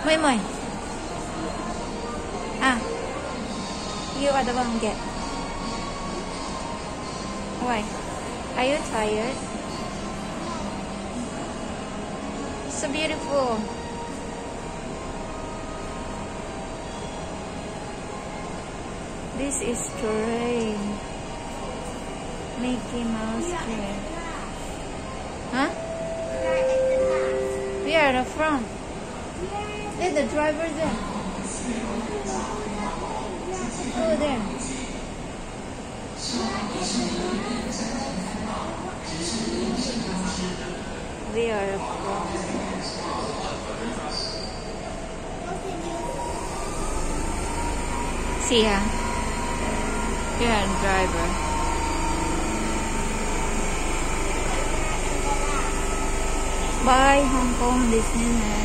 Moi Moi. Ah, you are the one get. Why? Are you tired? So beautiful. This is train. Mickey Mouse train. Huh? We are at the front. There's the driver there. Over there. We are at the front. See ya. You are the driver. Bye, Hong Kong Disneyland.